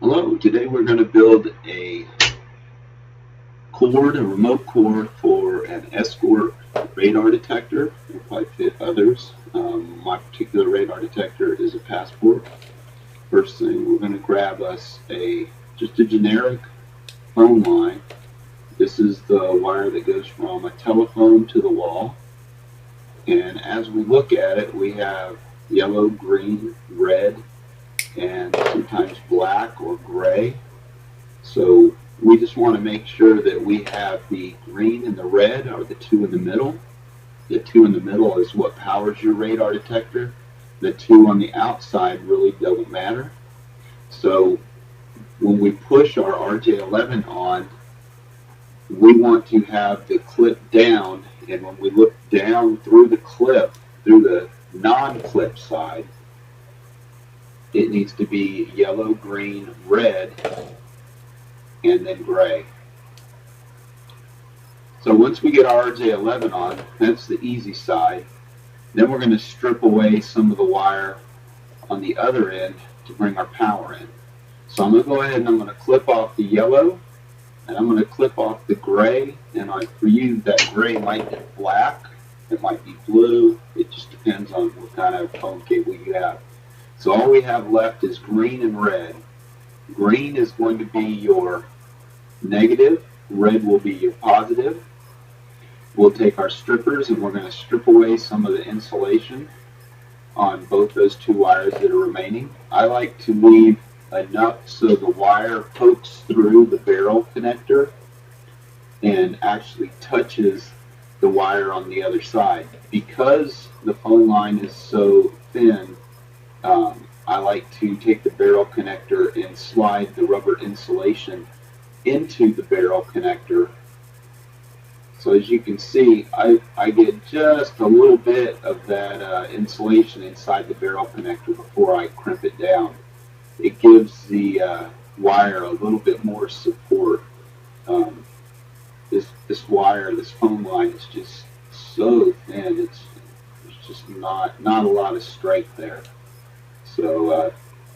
Hello, today we're going to build a remote cord for an Escort radar detector. It'll probably fit others. My particular radar detector is a passport. First thing, we're going to grab us just a generic phone line. This is the wire that goes from a telephone to the wall. And as we look at it, we have yellow, green, red, and sometimes black or gray. So we just want to make sure that we have the green and the red are the two in the middle. The two in the middle is what powers your radar detector. The two on the outside really don't matter. So when we push our RJ11 on, we want to have the clip down, and when we look down through the clip, through the non-clip side, it needs to be yellow, green, red, and then gray. So once we get our RJ11 on, that's the easy side. Then we're going to strip away some of the wire on the other end to bring our power in. So I'm going to go ahead and I'm going to clip off the yellow, and I'm going to clip off the gray. And for you, that gray might be black, it might be blue. It just depends on what kind of phone cable you have. So all we have left is green and red. Green is going to be your negative, red will be your positive. We'll take our strippers and we're going to strip away some of the insulation on both those two wires that are remaining. I like to leave enough so the wire pokes through the barrel connector and actually touches the wire on the other side. Because the phone line is so thin, I like to take the barrel connector and slide the rubber insulation into the barrel connector. So as you can see, I get just a little bit of that insulation inside the barrel connector before I crimp it down. It gives the wire a little bit more support. This wire, this phone line is just so thin. It's just not a lot of strength there. So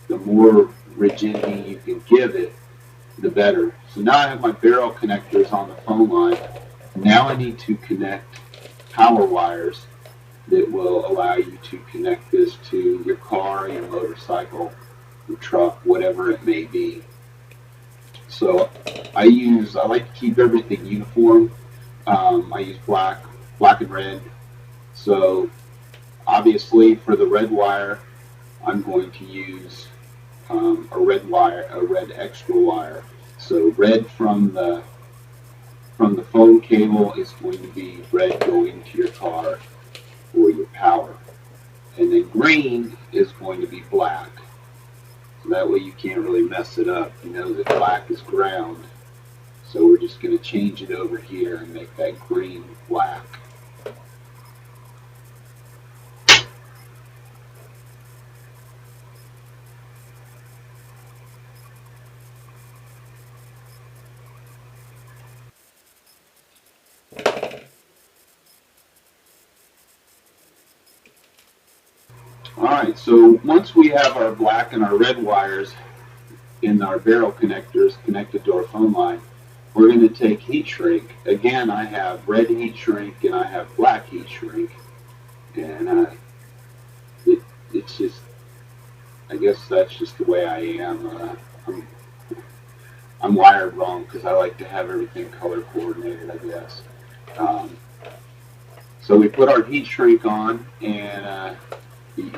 the more rigidity you can give it, the better. So now I have my barrel connectors on the phone line. Now I need to connect power wires that will allow you to connect this to your car, your motorcycle, your truck, whatever it may be. So I like to keep everything uniform. I use black and red. So obviously for the red wire, I'm going to use a red extra wire. So red from the phone cable is going to be red going to your car or your power. And then green is going to be black. So that way you can't really mess it up. You know that black is ground. So we're just going to change it over here and make that green black. Alright, so once we have our black and our red wires in our barrel connectors connected to our phone line, we're going to take heat shrink. Again, I have red heat shrink and I have black heat shrink. And it's just, I guess that's just the way I am. I'm wired wrong because I like to have everything color coordinated, I guess. Um, so we put our heat shrink on, and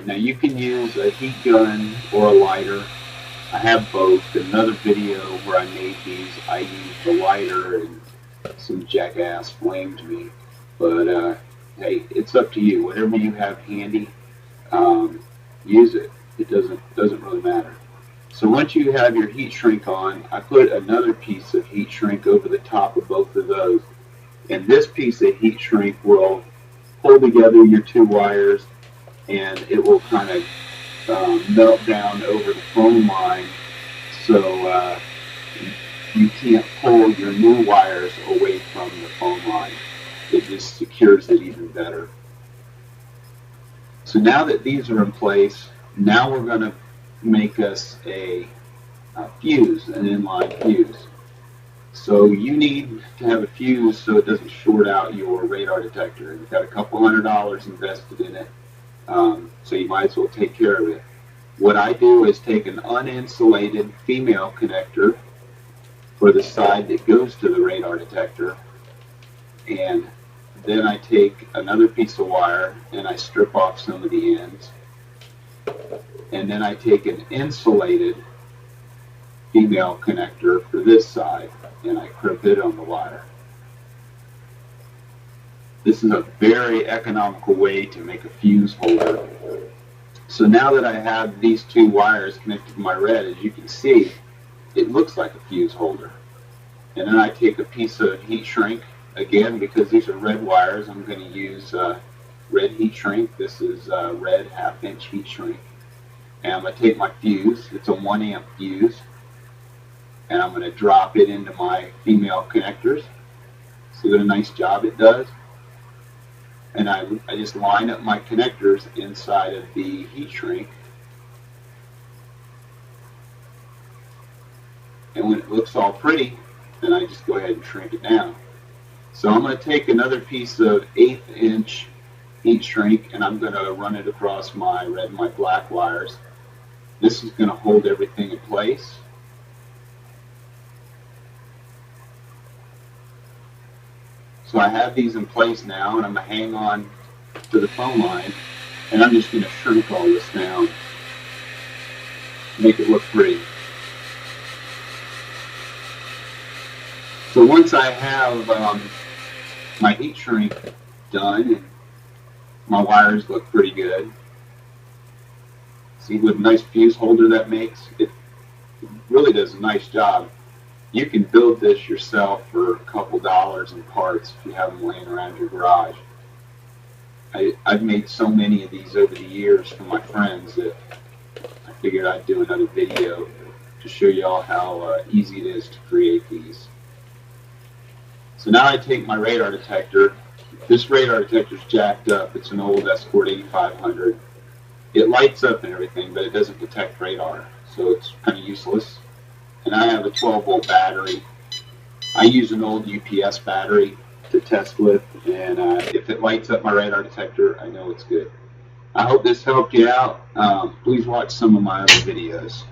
now you can use a heat gun or a lighter. I have both. In another video where I made these, I used a lighter and some jackass flamed me. But hey, it's up to you. Whatever you have handy, use it. It doesn't really matter. So once you have your heat shrink on, I put another piece of heat shrink over the top of both of those. And this piece of heat shrink will pull together your two wires, and it will kind of melt down over the phone line, so you can't pull your new wires away from the phone line. It just secures it even better. So now that these are in place, now we're going to make us a fuse, an inline fuse. So you need to have a fuse so it doesn't short out your radar detector. You've got a couple $100 invested in it, so you might as well take care of it. What I do is take an uninsulated female connector for the side that goes to the radar detector, and then I take another piece of wire and I strip off some of the ends, and then I take an insulated female connector for this side and I crimp it on the wire. This is a very economical way to make a fuse holder. So now that I have these two wires connected to my red, as you can see, it looks like a fuse holder. And then I take a piece of heat shrink. Again, because these are red wires, I'm going to use red heat shrink. This is red 1/2 inch heat shrink. And I'm going to take my fuse. It's a 1 amp fuse. And I'm going to drop it into my female connectors. See what a nice job it does? And I just line up my connectors inside of the heat shrink. And when it looks all pretty, then I just go ahead and shrink it down. So I'm going to take another piece of 1/8 inch heat shrink and I'm going to run it across my red and my black wires. This is going to hold everything in place. So I have these in place now, and I'm going to hang on to the phone line, and I'm just going to shrink all this down, make it look pretty. So once I have my heat shrink done, and my wires look pretty good, see what a nice fuse holder that makes? It really does a nice job. You can build this yourself for a couple dollars in parts if you have them laying around your garage. I've made so many of these over the years for my friends that I figured I'd do another video to show you all how easy it is to create these. So now I take my radar detector. This radar detector is jacked up. It's an old Escort 8500. It lights up and everything, but it doesn't detect radar, so it's kind of useless. And I have a 12-volt battery. I use an old UPS battery to test with, and if it lights up my radar detector, I know it's good. I hope this helped you out. Please watch some of my other videos.